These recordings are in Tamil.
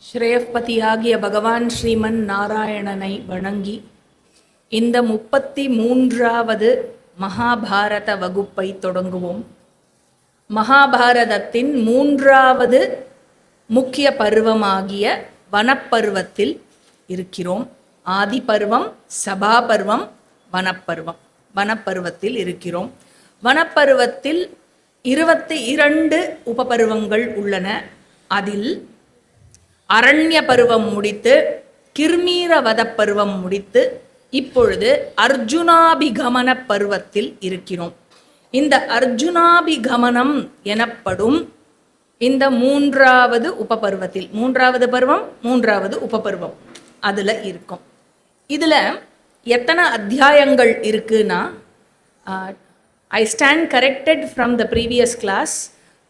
ஸ்ரேயப்பதியாகிய பகவான் ஸ்ரீமன் நாராயணனை வணங்கி இந்த 33வது மகாபாரத வகுப்பை தொடங்குவோம். மகாபாரதத்தின் 3வது முக்கிய பருவமாகிய வனப்பருவத்தில் இருக்கிறோம். ஆதி பருவம், சபா பருவம், வனப்பருவம். வனப்பருவத்தில் இருக்கிறோம். வனப்பருவத்தில் 22 உபபருவங்கள் உள்ளன. அதில் அரண்ய பருவம் முடித்து, கிர்மீரவத பருவம் முடித்து, இப்பொழுது அர்ஜுனாபிகமன பருவத்தில் இருக்கிறோம். இந்த அர்ஜுனாபிகமனம் எனப்படும் இந்த 3வது உபபருவத்தில், 3வது பருவம், 3வது உபபருவம் அதில் இருக்கும். இதில் எத்தனை அத்தியாயங்கள் இருக்குன்னா, I stand corrected from the previous class.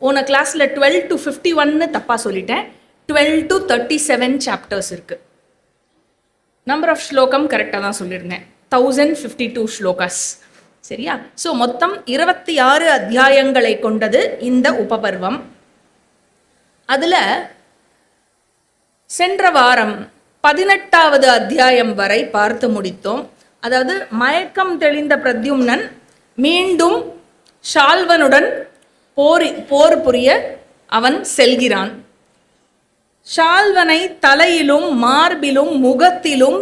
போன கிளாஸில் 12 to 51 தப்பாக சொல்லிட்டேன். 12 to 37 சாப்டர்ஸ் இருக்குது. நம்பர் ஆஃப் ஸ்லோகம் கரெக்டாக தான் சொல்லியிருந்தேன். 1052 ஸ்லோகாஸ். சரியா? ஸோ மொத்தம் 26 அத்தியாயங்களை கொண்டது இந்த உபபர்வம். அதில் சென்ற வாரம் 18வது அத்தியாயம் வரை பார்த்து முடித்தோம். அதாவது மயக்கம் தெளிந்த பிரத்யும்னன் மீண்டும் ஷால்வனுடன் போர் புரிய அவன் செல்கிறான். ஷால்வனை தலையிலும் மார்பிலும் முகத்திலும்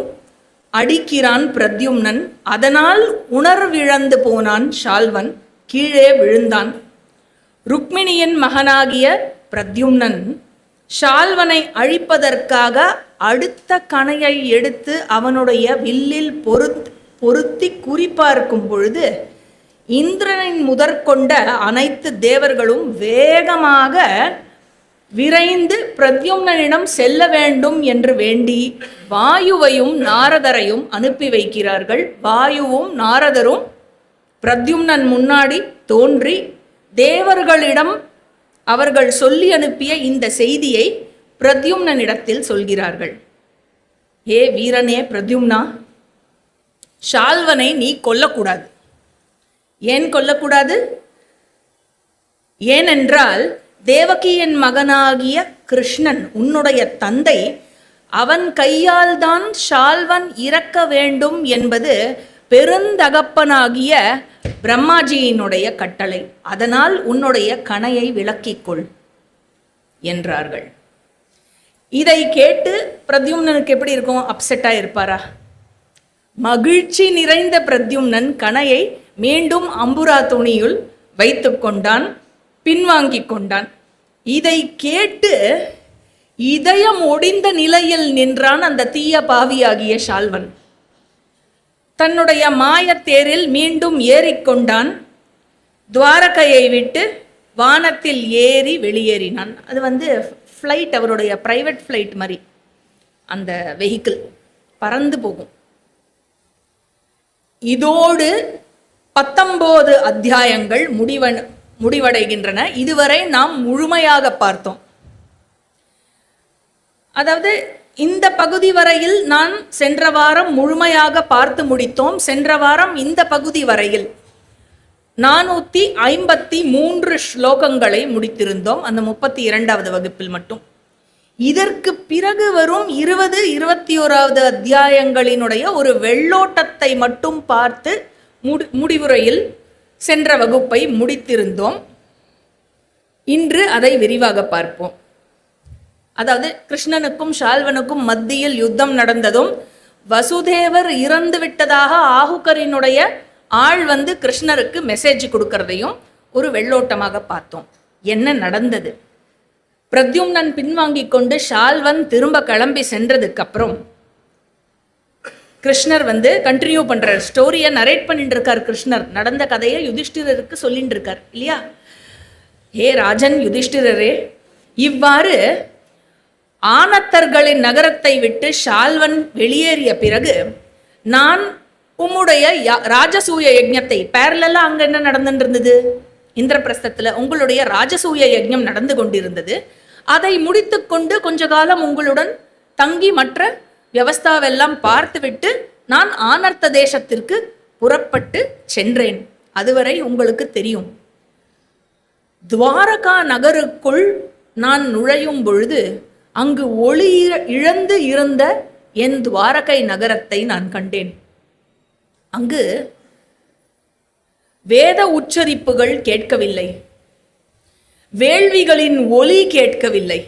அடிக்கிறான் பிரத்யும்னன். அதனால் உணர்விழந்து போனான் ஷால்வன், கீழே விழுந்தான். ருக்மிணியின் மகனாகிய பிரத்யும்னன் ஷால்வனை அழிப்பதற்காக அடுத்த கணையை எடுத்து அவனுடைய வில்லில் பொருத்தி குறிப்பார்க்கும் பொழுது இந்திரனின் முதற்கொண்ட அனைத்து தேவர்களும் வேகமாக விரைந்து பிரத்யும்னனிடம் செல்ல வேண்டும் என்று வேண்டி வாயுவையும் நாரதரையும் அனுப்பி வைக்கிறார்கள். வாயுவும் நாரதரும் பிரத்யும்னன் முன்னாடி தோன்றி தேவர்களிடம் அவர்கள் சொல்லி அனுப்பிய இந்த செய்தியை பிரத்யும்னனிடத்தில் சொல்கிறார்கள். ஏ வீரனே பிரத்யும்னா, ஷால்வனை நீ கொல்லக்கூடாது. ஏன் கொல்லக்கூடாது? ஏனென்றால் தேவகியின் மகனாகிய கிருஷ்ணன், உன்னுடைய தந்தை, அவன் கையால் தான் ஷால்வன் இறக்க வேண்டும் என்பது பெருந்தகப்பனாகிய பிரம்மாஜியினுடைய கட்டளை. அதனால் உன்னுடைய கணையை விலக்கிக்கொள் என்றார்கள். இதை கேட்டு பிரத்யும்னனுக்கு எப்படி இருக்கும்? அப்செட்டாக இருப்பாரா? மகிழ்ச்சி நிறைந்த பிரத்யும்னன் கணையை மீண்டும் அம்புரா துணியுள் வைத்து கொண்டான், பின்வாங்கி கொண்டான். இதை கேட்டு இதயம் ஒடிந்த நிலையில் நின்றான் அந்த தீய பாவியாகிய ஷால்வன். தன்னுடைய மாயத்தேரில் மீண்டும் ஏறிக்கொண்டான். துவாரகையை விட்டு வானத்தில் ஏறி வெளியேறினான். அது ஃப்ளைட், அவருடைய பிரைவேட் ஃப்ளைட் மாதிரி அந்த வெஹிக்கிள் பறந்து போகும். இதோடு 19 அத்தியாயங்கள் முடிவடைகின்றன. இதுவரை நாம் முழுமையாக பார்த்தோம். அதாவது இந்த பகுதி வரையில் நான் சென்ற வாரம் முழுமையாக பார்த்து முடித்தோம். சென்ற வாரம் இந்த பகுதி வரையில் 453 ஸ்லோகங்களை முடித்திருந்தோம், அந்த 32வது வகுப்பில் மட்டும். இதற்கு பிறகு வரும் 20, 21வது அத்தியாயங்களினுடைய ஒரு வெள்ளோட்டத்தை மட்டும் பார்த்து முடிவுரையில் சென்ற வகுப்பை முடித்திருந்தோம். இன்று அதை விரிவாக பார்ப்போம். அதாவது கிருஷ்ணனுக்கும் ஷால்வனுக்கும் மத்தியில் யுத்தம் நடந்ததும், வசுதேவர் இறந்து விட்டதாக ஆகுகரினுடைய ஆள் கிருஷ்ணருக்கு மெசேஜ் கொடுக்கறதையும் ஒரு வெள்ளோட்டமாக பார்த்தோம். என்ன நடந்தது? பிரத்யும்னன் பின்வாங்கி கொண்டு ஷால்வன் திரும்ப கிளம்பி சென்றதுக்கு அப்புறம் கிருஷ்ணர் கண்டினியூ பண்றார், ஸ்டோரியை நரேட் பண்ணிட்டு இருக்கார். கிருஷ்ணர் நடந்த கதையை யுதிஷ்டிரருக்கு சொல்லிட்டு இருக்கார் இல்லையா? ஹே ராஜன் யுதிஷ்டிரரே, இவ்வாறு ஆனத்தர்களின் நகரத்தை விட்டு ஷால்வன் வெளியேறிய பிறகு நான் உம்முடைய ராஜசூய யஜ்ஞத்தை, பேரலா அங்க என்ன நடந்துட்டு இருந்தது? இந்திரபிரஸ்தத்துல உங்களுடைய ராஜசூய யஜ்ஞம் நடந்து கொண்டிருந்தது. அதை முடித்து கொண்டு கொஞ்ச காலம் உங்களுடன் தங்கி மற்ற வியவஸ்தாவெல்லாம் பார்த்துவிட்டு நான் ஆனர்த்த தேசத்திற்கு புறப்பட்டு சென்றேன். அதுவரை உங்களுக்கு தெரியும். துவாரகா நகருக்குள் நான் நுழையும் பொழுது அங்கு ஒளி இழந்து இருந்த என் துவாரகை நகரத்தை நான் கண்டேன். அங்கு வேத உச்சரிப்புகள் கேட்கவில்லை, வேள்விகளின் ஒலி கேட்கவில்லை.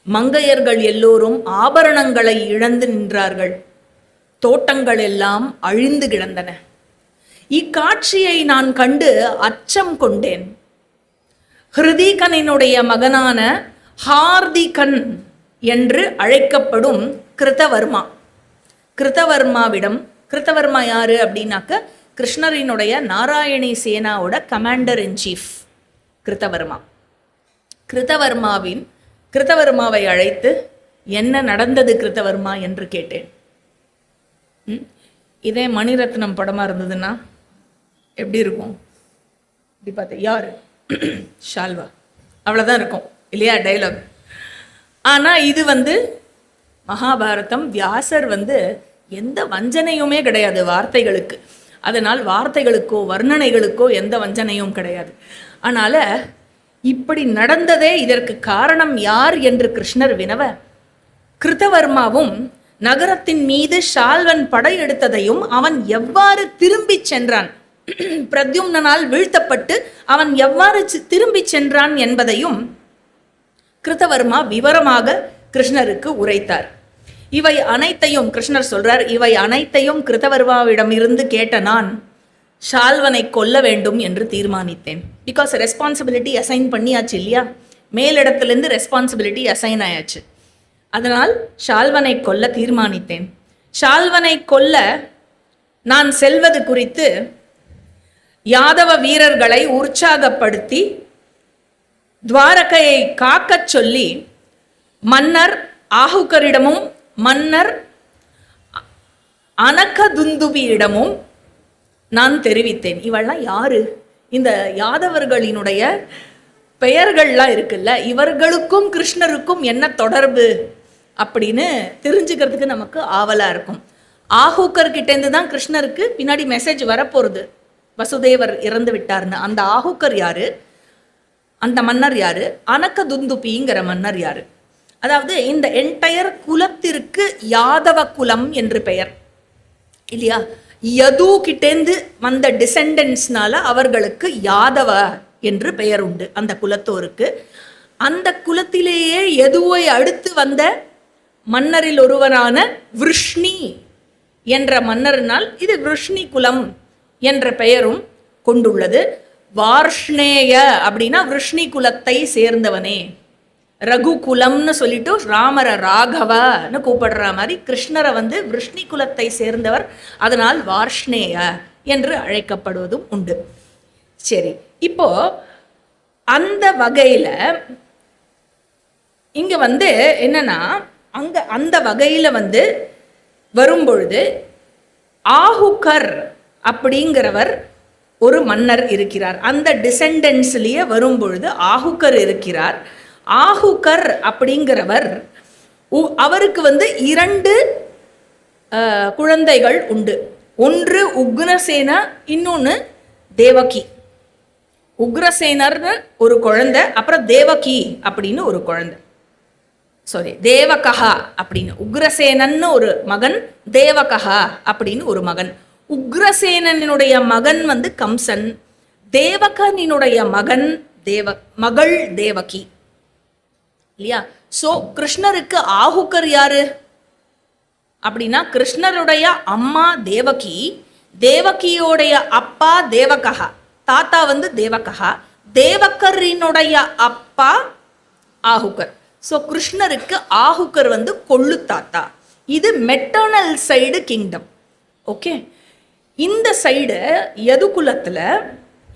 மங்கையர்கள் எல்லோரும் ஆபரணங்களை இழந்து நின்றார்கள். தோட்டங்கள் எல்லாம் அழிந்து கிடந்தன. இக்காட்சியை நான் கண்டு அச்சம் கொண்டேன். ஹிருதிகனினுடைய மகனான ஹார்திகன் என்று அழைக்கப்படும் கிருதவர்மா, கிருதவர்மாவிடம், கிருதவர்மா யாரு அப்படின்னாக்க கிருஷ்ணரினுடைய நாராயணி சேனாவோட கமாண்டர் இன் சீஃப் கிருதவர்மா. கிருதவர்மாவை அழைத்து என்ன நடந்தது கிருதவர்மா என்று கேட்டேன். இதே மணிரத்னம் படமா இருந்ததுன்னா எப்படி இருக்கும்? இப்படி பார்த்தேன், யாரு? ஷால்வா, அவ்வளோதான் இருக்கும் இல்லையா டைலாக். ஆனால் இது மகாபாரதம். வியாசர் எந்த வஞ்சனையுமே கிடையாது வார்த்தைகளுக்கு. அதனால் வார்த்தைகளுக்கோ வர்ணனைகளுக்கோ எந்த வஞ்சனையும் கிடையாது. அதனால இப்படி நடந்ததே இதற்கு காரணம் யார் என்று கிருஷ்ணர் வினவ, கிருதவர்மாவும் நகரத்தின் மீது ஷால்வன் படையெடுத்ததையும் அவன் எவ்வாறு திரும்பி சென்றான், பிரத்யும்னால் வீழ்த்தப்பட்டு அவன் எவ்வாறு திரும்பி சென்றான் என்பதையும் கிருதவர்மா விவரமாக கிருஷ்ணருக்கு உரைத்தார். இவை அனைத்தையும் கிருஷ்ணர் சொல்றார், இவை அனைத்தையும் கிருதவர்மாவிடமிருந்து கேட்ட நான் ஷால்வனை கொல்ல வேண்டும் என்று தீர்மானித்தேன். பிகாஸ் ரெஸ்பான்சிபிலிட்டி அசைன் பண்ணியாச்சு இல்லையா, மேலிடத்திலிருந்து ரெஸ்பான்சிபிலிட்டி அசைன் ஆயாச்சு. அதனால் ஷால்வனை கொல்ல தீர்மானித்தேன். ஷால்வனை கொல்ல நான் செல்வது குறித்து யாதவ வீரர்களை உற்சாகப்படுத்தி துவாரகையை காக்கச் சொல்லி மன்னர் ஆஹுகரிடமும் மன்னர் அனகதுந்துபியிடமும் நான் தெரிவித்தேன். இவெல்லாம் யாரு? இந்த யாதவர்களினுடைய பெயர்கள்லாம் இருக்குல்ல, இவர்களுக்கும் கிருஷ்ணருக்கும் என்ன தொடர்பு அப்படின்னு தெரிஞ்சுக்கிறதுக்கு நமக்கு ஆவலாக இருக்கும். ஆஹூக்கர் கிட்டேருந்து தான் கிருஷ்ணருக்கு பின்னாடி மெசேஜ் வரப்போகிறது, வசுதேவர் இறந்து விட்டார்னு. அந்த ஆஹூக்கர் யாரு? அந்த மன்னர் யாரு? அனகதுந்துபிங்கிற மன்னர் யாரு? அதாவது இந்த என்டையர் குலத்திற்கு யாதவ குலம் என்று பெயர் இல்லையா. யது கிட்டேந்து வந்த டிசெண்டன்ஸ்னால அவர்களுக்கு யாதவ என்று பெயர் உண்டு அந்த குலத்தோருக்கு. அந்த குலத்திலேயே யதுவை அடுத்து வந்த மன்னரில் ஒருவரான விருஷ்ணி என்ற மன்னரினால் இது விருஷ்ணி குலம் என்ற பெயரும் கொண்டுள்ளது. வார்ஷ்ணேய அப்படின்னா விருஷ்ணி குலத்தை சேர்ந்தவனே. ரகுகுலம்னு சொல்லிட்டு ராமரை ராகவன்னு கூப்பிடுற மாதிரி கிருஷ்ணரை விருஷ்ணி குலத்தை சேர்ந்தவர், அதனால் வார்ஷ்ணேய என்று அழைக்கப்படுவதும் உண்டு. சரி, இப்போ அந்த வகையில இங்க என்னன்னா, அங்க அந்த வகையில வரும்பொழுது ஆஹுகர் அப்படிங்கிறவர் ஒரு மன்னர் இருக்கிறார். அந்த டிசெண்டன்ஸ்லயே வரும்பொழுது ஆஹுகர் இருக்கிறார். ஆஹுகர் அப்படிங்கிறவர் அவருக்கு 2 குழந்தைகள் உண்டு. ஒன்று உக்ரசேனா, இன்னொன்று தேவகி. உக்ரசேனர்னு ஒரு குழந்தை, அப்புறம் தேவகி அப்படின்னு ஒரு குழந்தை. சாரி, தேவகஹா அப்படின்னு. உக்ரசேனன்னு ஒரு மகன், தேவகஹா அப்படின்னு ஒரு மகன். உக்ரசேனனுடைய மகன் கம்சன், தேவகனினுடைய மகள் தேவகி இல்லையா. சோ கிருஷ்ணருக்கு ஆஹுகர் யாரு அப்படின்னா கிருஷ்ணருடைய அம்மா தேவகி, தேவகியோடைய அப்பா தேவகஹா, தாத்தா தேவகஹா, தேவகரினுடைய அப்பா ஆஹுகர். ஸோ கிருஷ்ணருக்கு ஆஹுகர் கொள்ளு தாத்தா. இது மெட்டர்னல் சைடு கிங்டம். ஓகே, இந்த சைடு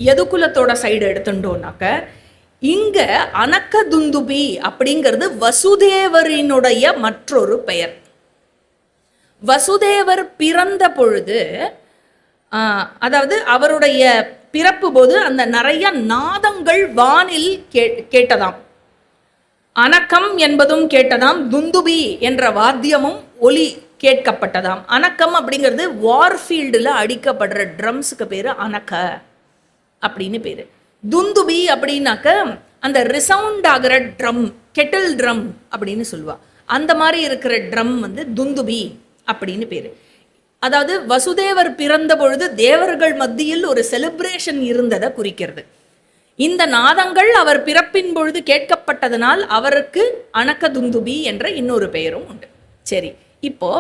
யதுகுலத்தோட சைடு எடுத்துட்டோம்னாக்க இங்க அனகதுந்துபி அப்படிங்கிறது வசுதேவரினுடைய மற்றொரு பெயர். வசுதேவர் பிறந்த பொழுது, அதாவது அவருடைய பிறப்பு போது அந்த நிறைய நாதங்கள் வானில் கேட்டதாம். அனக்கம் என்பதும் கேட்டதாம், துந்துபி என்ற வாத்தியமும் ஒலி கேட்கப்பட்டதாம். அனக்கம் அப்படிங்கிறது வார்ஃபீல்டில் அடிக்கப்படுற ட்ரம்ஸுக்கு பேர் அனக்க அப்படின்னு பேர். துந்துபி அப்படின்னாக்க அந்த ரிசவுண்ட் ஆகிற ட்ரம் கெட்டில் ட்ரம் அப்படின்னு சொல்லுவா. அந்த மாதிரி இருக்கிற ட்ரம் வந்து துந்துபி அப்படின்னு பேரு. அதாவது வசுதேவர் பிறந்த பொழுது தேவர்கள் மத்தியில் ஒரு செலிப்ரேஷன் இருந்ததை குறிக்கிறது. இந்த நாதங்கள் அவர் பிறப்பின் பொழுது கேட்கப்பட்டதனால் அவருக்கு அனக்க துந்துபி என்ற இன்னொரு பெயரும் உண்டு. சரி, இப்போ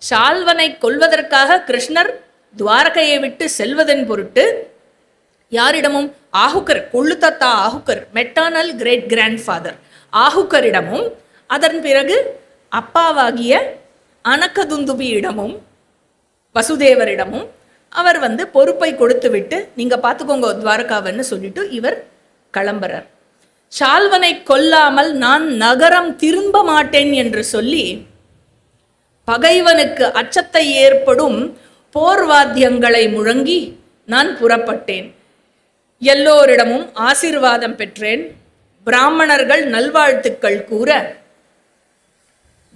ஷால்வனை கொல்வதற்காக கிருஷ்ணர் துவாரகையை விட்டு செல்வதன் பொருட்டு யாரிடமும் ஆஹுக்கர், கொள்ளுத்தத்தா ஆஹுக்கர், மெட்டானல் கிரேட் கிராண்ட்ஃபாதர் ஆஹுக்கரிடமும் அதன் பிறகு அப்பாவாகிய அனக்கதுந்துபியிடமும் வசுதேவரிடமும் அவர் வந்து பொறுப்பை கொடுத்து விட்டு நீங்க பார்த்துக்கோங்க துவாரகாவன்னு சொல்லிட்டு இவர் கிளம்புறார். ஷால்வனை கொல்லாமல் நான் நகரம் திரும்ப மாட்டேன் என்று சொல்லி பகைவனுக்கு அச்சத்தை ஏற்படும் போர்வாத்தியங்களை முழங்கி நான் புறப்பட்டேன். எல்லோரிடமும் ஆசீர்வாதம் பெற்றேன். பிராமணர்கள் நல்வாழ்த்துக்கள் கூற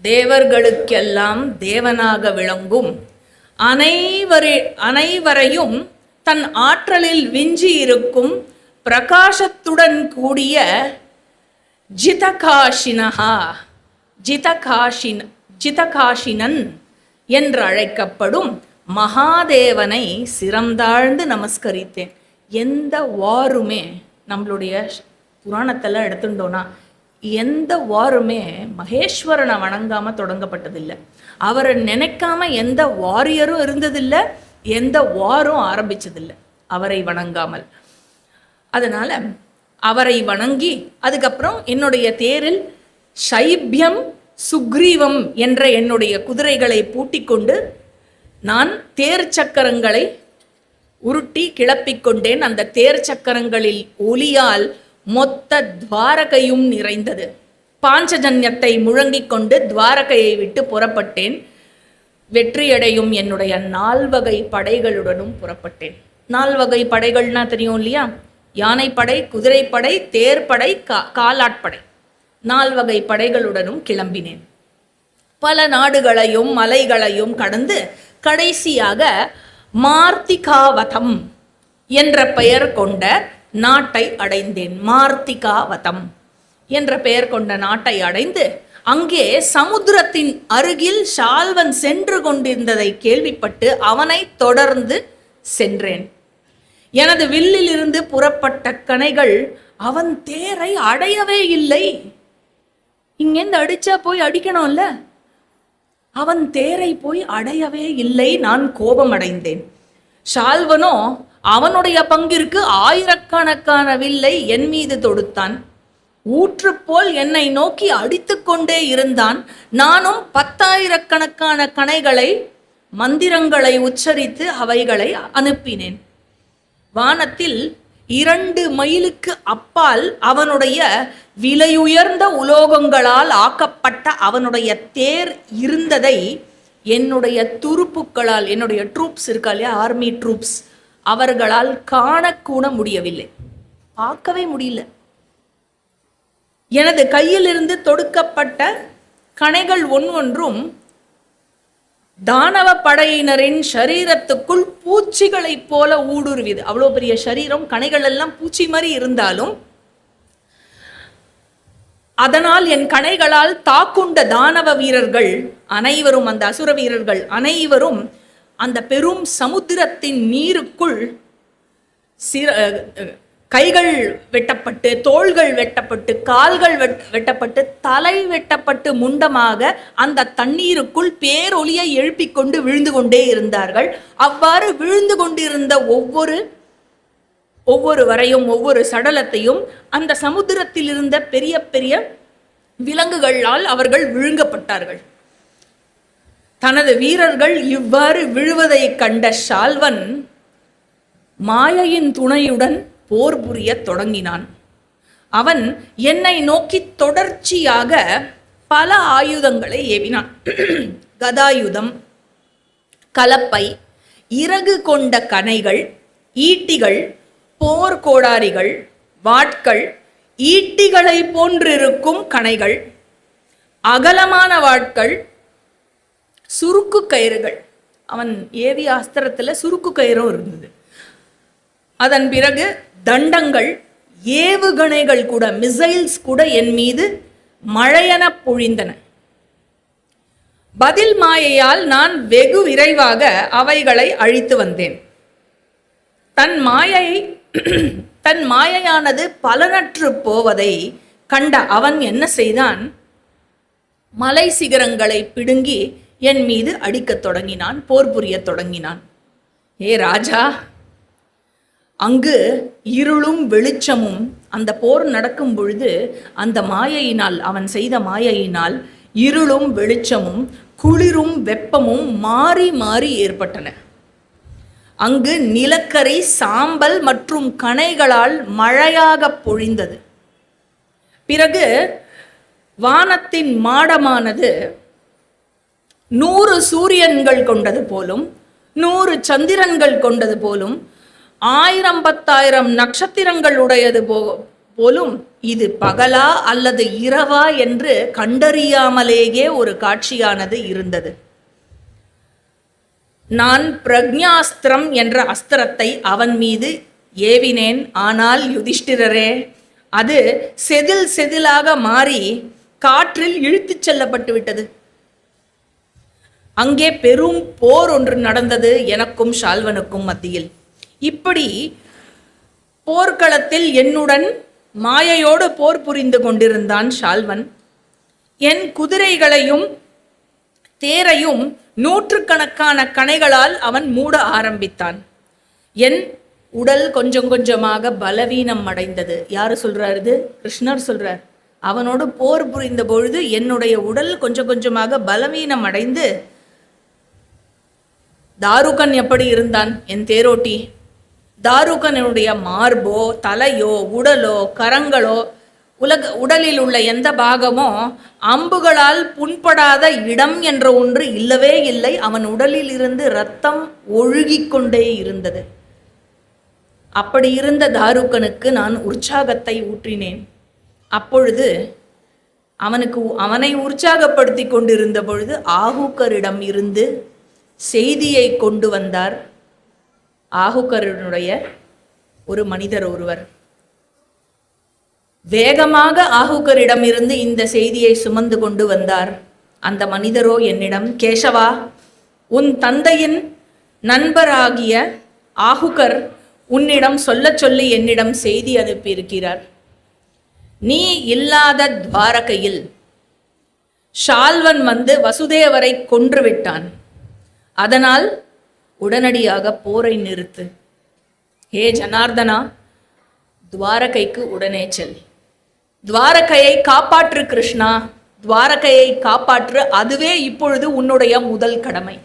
தேவர்களுக்கெல்லாம் தேவனாக விளங்கும் அனைவரையும் தன் ஆற்றலில் விஞ்சி இருக்கும் பிரகாசத்துடன் கூடிய ஜிதகாஷினன் என்று அழைக்கப்படும் மகாதேவனை சிரம்தாழ்ந்து நமஸ்கரித்தேன். எந்த வாருமே நம்மளுடைய புராணத்தெல்லாம் எடுத்துட்டோன்னா எந்த வாருமே மகேஸ்வரனை வணங்காம தொடங்கப்பட்டதில்லை. அவரை நினைக்காம எந்த வாரியரும் இருந்ததில்லை, எந்த வாரும் ஆரம்பிச்சதில்லை அவரை வணங்காமல். அதனால அவரை வணங்கி அதுக்கப்புறம் என்னுடைய தேரில் சைபியம் சுக்ரீவம் என்ற என்னுடைய குதிரைகளை பூட்டிக்கொண்டு நான் தேர் சக்கரங்களை உருட்டி கிளப்பிக்கொண்டேன். அந்த தேர் சக்கரங்களில் ஒளியால் மொத்த துவாரகையும் நிறைந்தது. பாஞ்சஜன்யத்தை முழங்கிக் கொண்டு துவாரகையை விட்டு புறப்பட்டேன். வெற்றியடையும் என்னுடைய 4 வகை படைகளுடனும் புறப்பட்டேன். 4 வகை படைகள்னா தெரியும் இல்லையா? யானைப்படை, குதிரைப்படை, தேர்ப்படை, காலாட்படை. 4 வகை படைகளுடனும் கிளம்பினேன். பல நாடுகளையும் மலைகளையும் கடந்து கடைசியாக மார்த்திகாவதம் என்ற பெயர் கொண்ட நாட்டை அடைந்தேன். மார்த்திகாவதம் என்ற பெயர் கொண்ட நாட்டை அடைந்து அங்கே சமுத்திரத்தின் அருகில் ஷால்வன் சென்று கொண்டிருந்ததை கேள்விப்பட்டு அவனை தொடர்ந்து சென்றேன். எனது வில்லில் இருந்து புறப்பட்ட கணைகள் அவன் தேரை அடையவே இல்லை. இங்கேருந்து அடிச்சா போய் அடிக்கணும்ல, அவன் தேரை போய் அடையவே இல்லை. நான் கோபம் அடைந்தேன். ஷால்வனோ அவனுடைய பங்கிற்கு 1000கணக்கான வில்லை என் மீது தொடுத்தான். ஊற்று போல் என்னை நோக்கி அடித்து கொண்டே இருந்தான். நானும் 10,000கணக்கான கணைகளை மந்திரங்களை உச்சரித்து அவைகளை அனுப்பினேன். வானத்தில் 2 மைலுக்கு அப்பால் அவனுடைய விலையுயர்ந்த உலோகங்களால் ஆக்கப்பட்ட அவனுடைய தேர் இருந்ததை என்னுடைய துருப்புக்களால், என்னுடைய ட்ரூப்ஸ் இருக்கா இல்லையா, ஆர்மி ட்ரூப்ஸ், அவர்களால் காணக்கூட முடியவில்லை, பார்க்கவே முடியல. எனது கையிலிருந்து தொடுக்கப்பட்ட கணைகள் ஒவ்வொன்றும் தானவ படையினரின் சரீரத்துக்குள் பூச்சிகளைப் போல ஊடுருவிது. அவ்வளோ பெரிய சரீரம், கணைகள் எல்லாம் பூச்சி மாதிரி இருந்தாலும் அதனால் என் கணைகளால் தாக்குண்ட தானவ வீரர்கள் அனைவரும், அந்த அசுர வீரர்கள் அனைவரும் அந்த பெரும் சமுத்திரத்தின் நீருக்குள் கைகள் வெட்டப்பட்டு, தோள்கள் வெட்டப்பட்டு, கால்கள் வெட்டப்பட்டு, தலை வெட்டப்பட்டு முண்டமாக அந்த தண்ணீருக்குள் பேரொலியை எழுப்பிக் கொண்டு விழுந்து கொண்டே இருந்தார்கள். அவ்வாறு விழுந்து கொண்டிருந்த ஒவ்வொரு வரையும், ஒவ்வொரு சடலத்தையும் அந்த சமுத்திரத்தில் இருந்த பெரிய பெரிய விலங்குகளால் அவர்கள் விழுங்கப்பட்டார்கள். தனது வீரர்கள் இவ்வாறு விழுவதை கண்ட ஷால்வன் மாயையின் துணையுடன் போர் புரிய தொடங்கினான். அவன் என்னை நோக்கி தொடர்ச்சியாக பல ஆயுதங்களை ஏவினான். கதாயுதம், கலப்பை, இறகு கொண்ட கணைகள், ஈட்டிகள், போர் கோடாரிகள், வாட்கள், ஈட்டிகளை போன்றிருக்கும் கணைகள், அகலமான வாட்கள், சுருக்கு கயிறுகள். அவன் ஏவிய அஸ்திரத்துல சுருக்கு கயிறும் இருந்தது. அதன் பிறகு தண்டங்கள், ஏவுகணைகள் கூட, மிசைல்ஸ் கூட என் மீது மழையென பொழிந்தன. பதில் மாயையால் நான் வெகு விரைவாக அவைகளை அழித்து வந்தேன். தன் மாயையானது பலனற்று போவதை கண்ட அவன் என்ன செய்தான்? மலை சிகரங்களை பிடுங்கி என் மீது அடிக்கத் தொடங்கினான், போர் புரியத் தொடங்கினான். ஏ ராஜா, அங்கு இருளும் வெளிச்சமும் அந்த போர் நடக்கும் பொழுது அந்த மாயையினால், அவன் செய்த மாயையினால் இருளும் வெளிச்சமும் குளிரும் வெப்பமும் மாறி மாறி ஏற்பட்டன. அங்கு நிலக்கரி சாம்பல் மற்றும் கணைகளால் மழையாக பொழிந்தது. பிறகு வானத்தின் மாடமானது 100 சூரியன்கள் கொண்டது போலும் 100 சந்திரன்கள் கொண்டது போலும் 1000-10,000 நட்சத்திரங்கள் உடையது போலும் இது பகலா அல்லது இரவா என்று கண்டறியாமலேயே ஒரு காட்சியானது இருந்தது. நான் பிரக்ஞாஸ்திரம் என்ற அஸ்திரத்தை அவன் மீது ஏவினேன். ஆனால் யுதிஷ்டிரரே, அது செதில் செதிலாக மாறி காற்றில் இழுத்துச் செல்லப்பட்டு விட்டது. அங்கே பெரும் போர் ஒன்று நடந்தது எனக்கும் ஷால்வனுக்கும் மத்தியில். இப்படி போர்க்களத்தில் என்னுடன் மாயையோடு போர் புரிந்து கொண்டிருந்தான் ஷால்வன். என் குதிரைகளையும் தேரையும் 100கணக்கான கணைகளால் அவன் மூட ஆரம்பித்தான். என் உடல் கொஞ்சம் கொஞ்சமாக பலவீனம் அடைந்தது. யாரு சொல்றாரு? இது கிருஷ்ணர் சொல்றார். அவனோடு போர் புரிந்த பொழுது என்னுடைய உடல் கொஞ்சம் கொஞ்சமாக பலவீனம் அடைந்து, தாருகன் எப்படி இருந்தான் என் தேரோட்டி? தாருகனுடைய மார்போ தலையோ இரண்டோ கரங்களோ உடலில் உள்ள எந்த பாகமோ அம்புகளால் புண்படாத இடம் என்ற ஒன்று இல்லவே இல்லை. அவன் உடலில் இருந்து இரத்தம் ஒழுகிக்கொண்டே இருந்தது. அப்படி இருந்த தாருகனுக்கு நான் உற்சாகத்தை ஊற்றினேன். அப்பொழுது அவனை உற்சாகப்படுத்தி கொண்டிருந்த பொழுது ஆஹூக்கரிடம் இருந்து செய்தியை கொண்டு வந்தார் ஆஹூக்கருடைய ஒரு மனிதர் ஒருவர். வேகமாக ஆஹூக்கரிடம் இருந்து இந்த செய்தியை சுமந்து கொண்டு வந்தார். அந்த மனிதரோ என்னிடம், கேசவா, உன் தந்தையின் நண்பராகிய ஆஹூக்கர் உன்னிடம் சொல்லி என்னிடம் செய்தி அனுப்பியிருக்கிறார். நீ இல்லாத துவாரகையில் ஷால்வன் வந்து வசுதேவரை கொன்றுவிட்டான். அதனால் உடனடியாக போரை நிறுத்து. ஹே ஜனார்தனா, துவாரகைக்கு உடனே செல். துவாரகையை காப்பாற்று கிருஷ்ணா, துவாரகையை காப்பாற்று. அதுவே இப்பொழுது உன்னுடைய முதல் கடமை.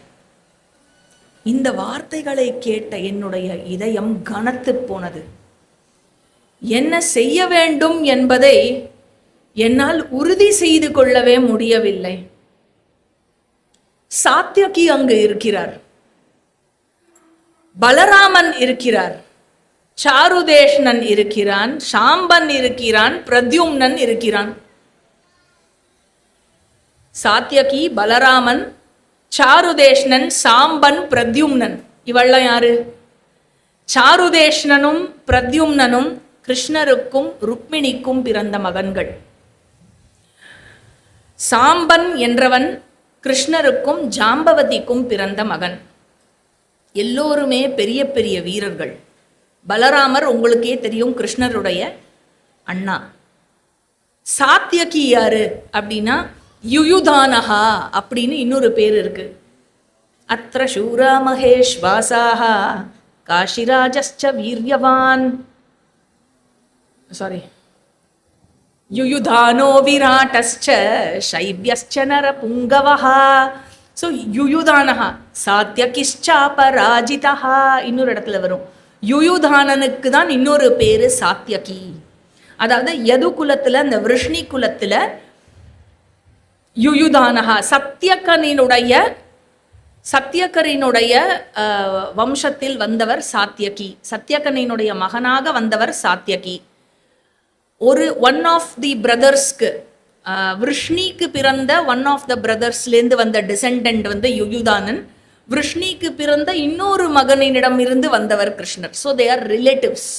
இந்த வார்த்தைகளை கேட்ட என்னுடைய இதயம் கனத்து போனது. என்ன செய்ய வேண்டும் என்பதை என்னால் உறுதி செய்து கொள்ளவே முடியவில்லை. சாத்யகி அங்கு இருக்கிறார், பலராமன் இருக்கிறார், சாருதேஷ்ணன் இருக்கிறான், சாம்பன் இருக்கிறான், பிரத்யும்னன் இருக்கிறான். சாத்யகி, பலராமன், சாருதேஷ்ணன், சாம்பன், பிரத்யும்னன். இவெல்லாம் யாரு? சாருதேஷ்ணனும் பிரத்யும்னனும் கிருஷ்ணருக்கும் ருக்மிணிக்கும் பிறந்த மகன்கள். சாம்பன் என்றவன் கிருஷ்ணருக்கும் ஜாம்பவதிக்கும் பிறந்த மகன். எல்லோருமே பெரிய பெரிய வீரர்கள். பலராமர் உங்களுக்கே தெரியும், கிருஷ்ணருடைய அண்ணா. சாத்யகி யாரு அப்படின்னா யுயுதானஹா அப்படின்னு இன்னொரு பேர் இருக்கு. அத்ர சூரா மகேஷ்வாசாஹ காஷிராஜஸ்ச வீரியவான், சாரி, யுயுதானோ விராட்டஸ்ச சைப்யஸ்ச நரபுங்கவஹா. ஸோ யுயுதானஹா சாத்யகிஷ்சாபராஜிதஹா இன்னொரு இடத்துல வரும். யுயுதானனுக்கு தான் இன்னொரு பேரு சாத்யகி. அதாவது யது குலத்துல, அந்த விருஷ்ணி குலத்துல யுயுதானஹா சத்தியகரினுடைய வம்சத்தில் வந்தவர் சாத்யகி. சத்தியகனினுடைய மகனாக வந்தவர் சாத்யகி. ஒன் ஆஃப் தி பிரதர்ஸ்க்கு, விருஷ்ணிக்கு பிறந்த ஒன் ஆஃப் த பிரதர்ஸ்லேருந்து வந்த டிசெண்டன்ட் வந்து யுயுதானன். விருஷ்ணிக்கு பிறந்த இன்னொரு மகனிடம் இருந்து வந்தவர் Krishnar. So they are relatives.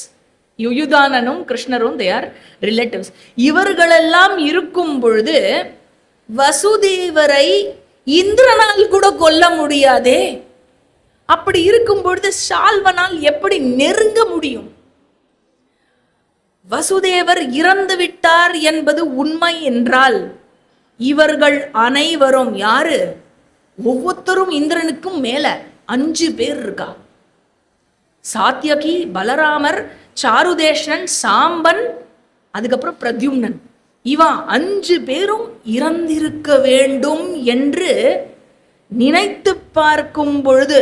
யுயுதானனும் கிருஷ்ணரும் தே ஆர் ரிலேட்டிவ்ஸ். இவர்களெல்லாம் இருக்கும் பொழுது வசுதேவரை இந்திரனால் கூட கொல்ல முடியாதே. அப்படி இருக்கும் பொழுது ஷால்வனால் எப்படி நெருங்க முடியும்? வசுதேவர் இறந்து விட்டார் என்பது உண்மை என்றால் இவர்கள் அனைவரும் யாரு? ஒவ்வொருத்தரும் இந்திரனுக்கும் மேல 5 பேர் இருக்கா. சாத்யகி, பலராமர், சாருதேஷன், சாம்பன், அதுக்கப்புறம் பிரத்யும்னன். இவன் 5 பேரும் இறந்திருக்க வேண்டும் என்று நினைத்து பார்க்கும் பொழுது,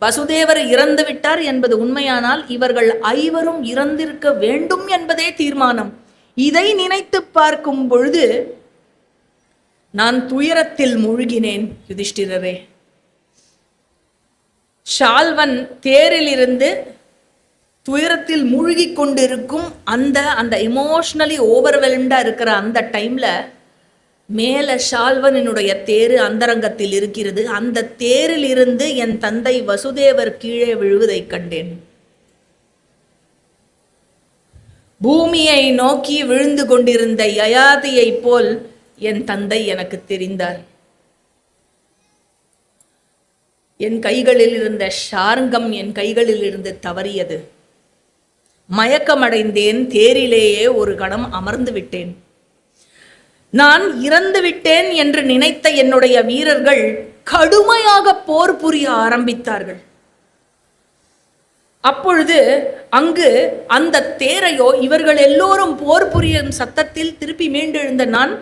வசுதேவர் இறந்து விட்டார் என்பது உண்மையானால் இவர்கள் 5 இறந்திருக்க வேண்டும் என்பதே தீர்மானம். இதை நினைத்து பார்க்கும் பொழுது நான் துயரத்தில் மூழ்கினேன் யுதிஷ்டிரரே. ஷால்வன் தேரில் இருந்து துயரத்தில் மூழ்கி கொண்டிருக்கும் அந்த எமோஷனலி ஓவர்வெல்ம்டா இருக்கிற அந்த டைம்ல மேல ஷால்வனுடைய தேரு அந்தரங்கத்தில் இருக்கிறது. அந்த தேரில் இருந்து என் தந்தை வசுதேவர் கீழே விழுவதை கண்டேன். பூமியை நோக்கி விழுந்து கொண்டிருந்த யயாதியை போல் என் தந்தை எனக்கு தெரிந்தார். என் கைகளில் இருந்த ஷார்ங்கம் என் கைகளில் இருந்து தவறியது. மயக்கமடைந்தேன். தேரிலேயே ஒரு கணம் அமர்ந்து விட்டேன். நான் இறந்து விட்டேன் என்று நினைத்த என்னுடைய வீரர்கள் கடுமையாக போர் புரிய ஆரம்பித்தார்கள். அப்பொழுது அங்கு அந்த தேரையோ இவர்கள் எல்லோரும் போர் புரியும் சத்தத்தில் திருப்பி மீண்டெழுந்த நான்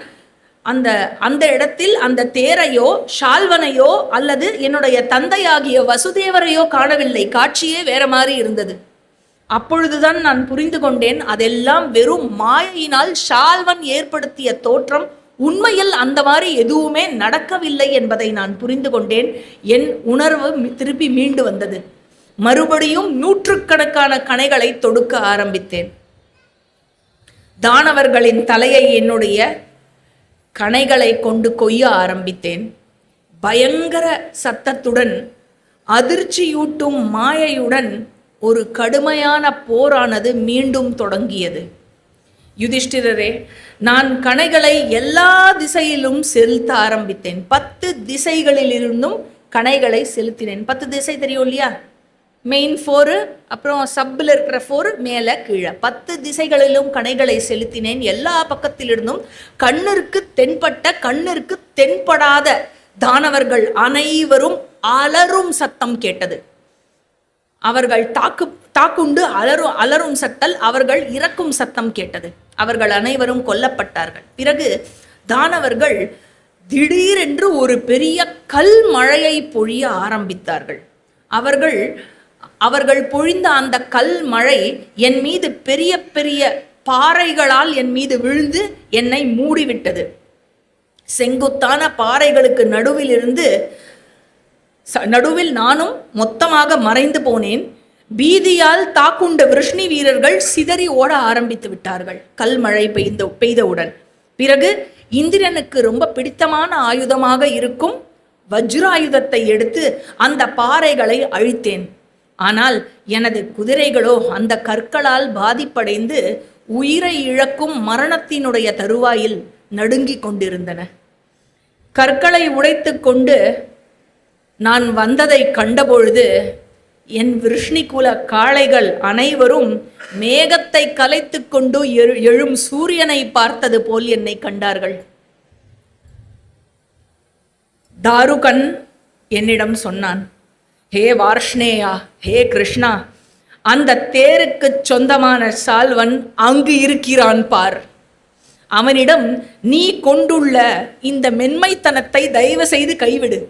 அந்த இடத்தில் அந்த தேரையோ ஷால்வனையோ அல்லது என்னுடைய தந்தையாகிய வசுதேவரையோ காணவில்லை. காட்சியே வேற மாதிரி இருந்தது. அப்பொழுதுதான் நான் புரிந்து கொண்டேன், அதெல்லாம் வெறும் மாயையினால் ஷால்வன் ஏற்படுத்திய தோற்றம். உண்மையில் அந்த மாதிரி எதுவுமே நடக்கவில்லை என்பதை நான் புரிந்து கொண்டேன். என் உணர்வு திருப்பி மீண்டு வந்தது. மறுபடியும் 100கணக்கான கணைகளை தொடுக்க ஆரம்பித்தேன். தானவர்களின் தலையை என்னுடைய கணைகளை கொண்டு கொய்ய ஆரம்பித்தேன். பயங்கர சத்தத்துடன், அதிர்ச்சியூட்டும் மாயையுடன் ஒரு கடுமையான போரானது மீண்டும் தொடங்கியது. யுதிஷ்டிரரே, நான் கணைகளை எல்லா திசையிலும் செலுத்த ஆரம்பித்தேன். 10 திசைகளிலிருந்தும் கணைகளை செலுத்தினேன். 10 திசை தெரியும் இல்லையா? மெயின் 4, அப்புறம் சப்பில் இருக்கிற 4, மேலே கீழே 10 திசைகளிலும் கணைகளை செலுத்தினேன். எல்லா பக்கத்திலிருந்தும் கண்ணிற்கு தென்பட்ட கண்ணிற்கு தென்படாத தானவர்கள் அனைவரும் அலறும் சத்தம் கேட்டது. அவர்கள் தாக்குண்டு அலரும் சத்தல், அவர்கள் இறக்கும் சத்தம் கேட்டது. அவர்கள் அனைவரும் கொல்லப்பட்டார்கள். பிறகு தானவர்கள் திடீரென்று ஒரு பெரிய கல் மழையை பொழிய ஆரம்பித்தார்கள். அவர்கள் பொழிந்த அந்த கல் மழை என் மீது பெரிய பெரிய பாறைகளால் என் மீது விழுந்து என்னை மூடிவிட்டது. செங்குத்தான பாறைகளுக்கு நடுவில் நானும் மொத்தமாக மறைந்து போனேன். பீதியால் தாக்குண்ட விருஷ்ணி வீரர்கள் சிதறி ஓட ஆரம்பித்து விட்டார்கள் கல்மழை பெய்தவுடன். பிறகு இந்திரனுக்கு ரொம்ப பிடித்தமான ஆயுதமாக இருக்கும் வஜ்ராயுதத்தை எடுத்து அந்த பாறைகளை அழித்தேன். ஆனால் எனது குதிரைகளோ அந்த கற்களால் பாதிப்படைந்து உயிரை இழக்கும் மரணத்தினுடைய தருவாயில் நடுங்கிக் கொண்டிருந்தன. கற்களை உடைத்து கொண்டு நான் வந்ததை கண்டபொழுது என் விருஷ்ணிகுல காளைகள் அனைவரும் மேகத்தை கலைத்து கொண்டு எழும் சூரியனை பார்த்தது போல் என்னை கண்டார்கள். தாருகன் என்னிடம் சொன்னான், ஹே வார்ஷ்ணேயா, ஹே கிருஷ்ணா, அந்த தேருக்கு சொந்தமான ஷால்வன் அங்கு இருக்கிறான் பார். அவனிடம் நீ கொண்டுள்ள இந்த மென்மைத்தனத்தை தயவு செய்து கைவிடு.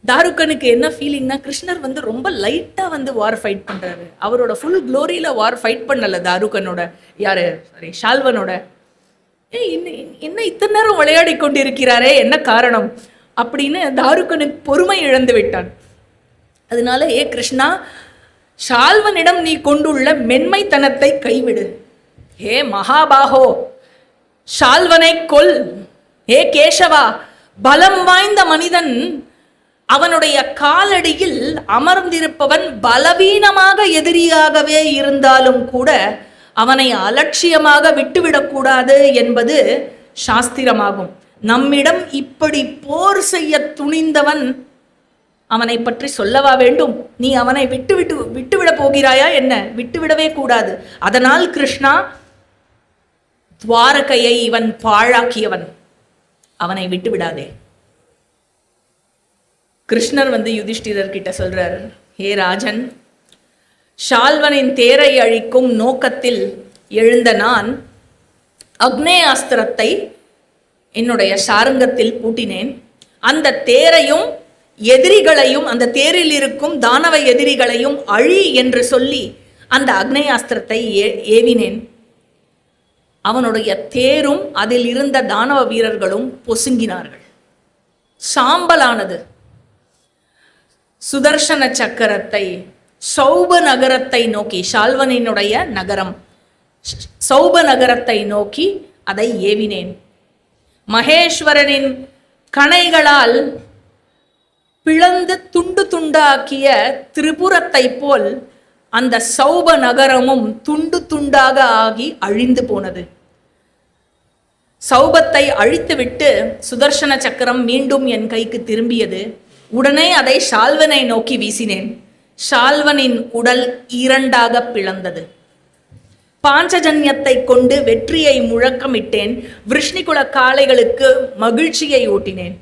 தாருகனுக்கு என்ன ஃபீலிங்னா, கிருஷ்ணர் ரொம்ப லைட்டா வார் ஃபைட் பண்றாரு. அவரோட ஃபுல் க்ளோரியில வார் ஃபைட் பண்ணல தாருகனோட, ஷால்வனோட. என்ன இத்தனை நேரம் விளையாடி கொண்டிருக்கிறாரே, என்ன காரணம் அப்படின்னு தாருகனுக்கு பொறுமை இழந்து விட்டான். அதனால ஏ கிருஷ்ணா, ஷால்வனிடம் நீ கொண்டுள்ள மென்மைத்தனத்தை கைவிடு. ஹே மகாபாகோ, ஷால்வனை கொல். ஹே கேசவா, பலம் வாய்ந்த மனிதன் அவனுடைய காலடியில் அமர்ந்திருப்பவன் பலவீனமாக எதிரியாகவே இருந்தாலும் கூட அவனை அலட்சியமாக விட்டுவிடக்கூடாது என்பது சாஸ்திரமாகும். நம்மிடம் இப்படி போர் செய்ய துணிந்தவன் அவனை பற்றி சொல்லவா வேண்டும்? நீ அவனை விட்டுவிட போகிறாயா என்ன? விட்டுவிடவே கூடாது. அதனால் கிருஷ்ணா, துவாரகையை இவன் பாழாக்கியவன், அவனை விட்டுவிடாதே. கிருஷ்ணர் யுதிஷ்டிரர் கிட்ட சொல்றார், ஹே ராஜன், ஷால்வனின் தேரை அழிக்கும் நோக்கத்தில் எழுந்த நான் அக்னேயாஸ்திரத்தை என்னுடைய சாரங்கத்தில் பூட்டினேன். அந்த தேரையும் எதிரிகளையும், அந்த தேரில் இருக்கும் தானவ எதிரிகளையும் அழி என்று சொல்லி அந்த அக்னேயாஸ்திரத்தை ஏவினேன். அவனுடைய தேரும் அதில் இருந்த தானவ வீரர்களும் பொசுங்கினார்கள், சாம்பலானது. சுதர்சன சக்கரத்தை சௌப நகரத்தை நோக்கி, ஷால்வனினுடைய நகரம் சௌப நகரத்தை நோக்கி அதை ஏவினேன். மகேஸ்வரனின் கணைகளால் பிளந்து துண்டு துண்டாக்கிய திரிபுரத்தை போல் அந்த சௌப நகரமும் துண்டு துண்டாக ஆகி அழிந்து போனது. சௌபத்தை அழித்துவிட்டு சுதர்சன சக்கரம் மீண்டும் என் கைக்கு திரும்பியது. உடனே அதை ஷால்வனை நோக்கி வீசினேன். ஷால்வனின் உடல் இரண்டாக பிளந்தது. பாஞ்சஜன்யத்தை கொண்டு வெற்றியை முழக்கமிட்டேன். விருஷ்ணிகுல காளைகளுக்கு மகிழ்ச்சியை ஊட்டினேன்.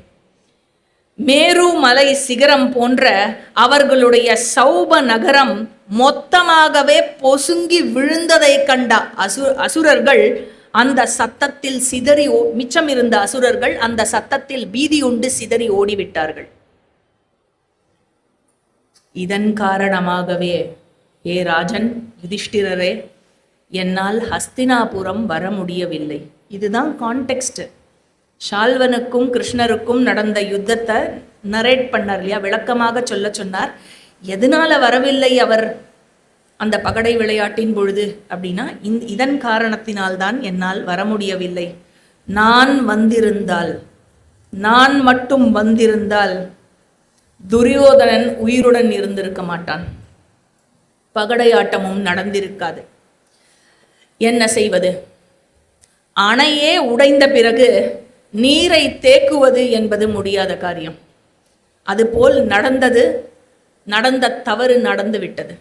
மேரு மலை சிகரம் போன்ற அவர்களுடைய சௌப நகரம் மொத்தமாகவே பொசுங்கி விழுந்ததை கண்ட அசுரர்கள் அந்த சத்தத்தில் சிதறி, மிச்சம் இருந்த அசுரர்கள் அந்த சத்தத்தில் பீதியுண்டு சிதறி ஓடிவிட்டார்கள். இதன் காரணமாகவே, ஏ ராஜன் யுதிஷ்டிரரே, என்னால் ஹஸ்தினாபுரம் வர முடியவில்லை. இதுதான் கான்டெக்ஸ்ட். ஷால்வனுக்கும் கிருஷ்ணருக்கும் நடந்த யுத்தத்தை நரேட் பண்ணார் இல்லையா, விளக்கமாக சொல்ல சொன்னார். எதனால வரவில்லை அவர் அந்த பகடை விளையாட்டின் பொழுது அப்படின்னா, இதன் காரணத்தினால்தான் என்னால் வர முடியவில்லை. நான் மட்டும் வந்திருந்தால் துரியோதனன் உயிருடன் இருந்திருக்க மாட்டான், பகடையாட்டமும் நடந்திருக்காது. என்ன செய்வது? அணையே உடைந்த பிறகு நீரை தேக்குவது என்பது முடியாத காரியம். அதுபோல் நடந்த தவறு நடந்து விட்டது.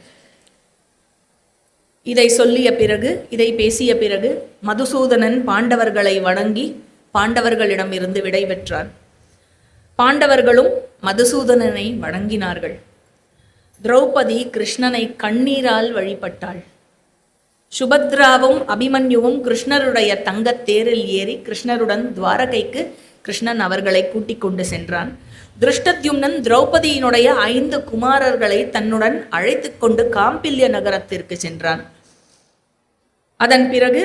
இதை சொல்லிய பிறகு, இதை பேசிய பிறகு மதுசூதனன் பாண்டவர்களை வணங்கி பாண்டவர்களிடம் இருந்து விடை பெற்றான். பாண்டவர்களும் மதுசூதனனை வணங்கினார்கள். திரௌபதி கிருஷ்ணனை கண்ணீரால் வழிபட்டாள். சுபத்ராவும் அபிமன்யுவும் கிருஷ்ணருடைய தங்கத் தேரில் ஏறி கிருஷ்ணருடன் துவாரகைக்கு கிருஷ்ணன் அவர்களை கூட்டிக் கொண்டு சென்றான். திருஷ்டத்யும்னன் திரௌபதியினுடைய 5 குமாரர்களை தன்னுடன் அழைத்து கொண்டு காம்பில்ய நகரத்திற்கு சென்றான். அதன் பிறகு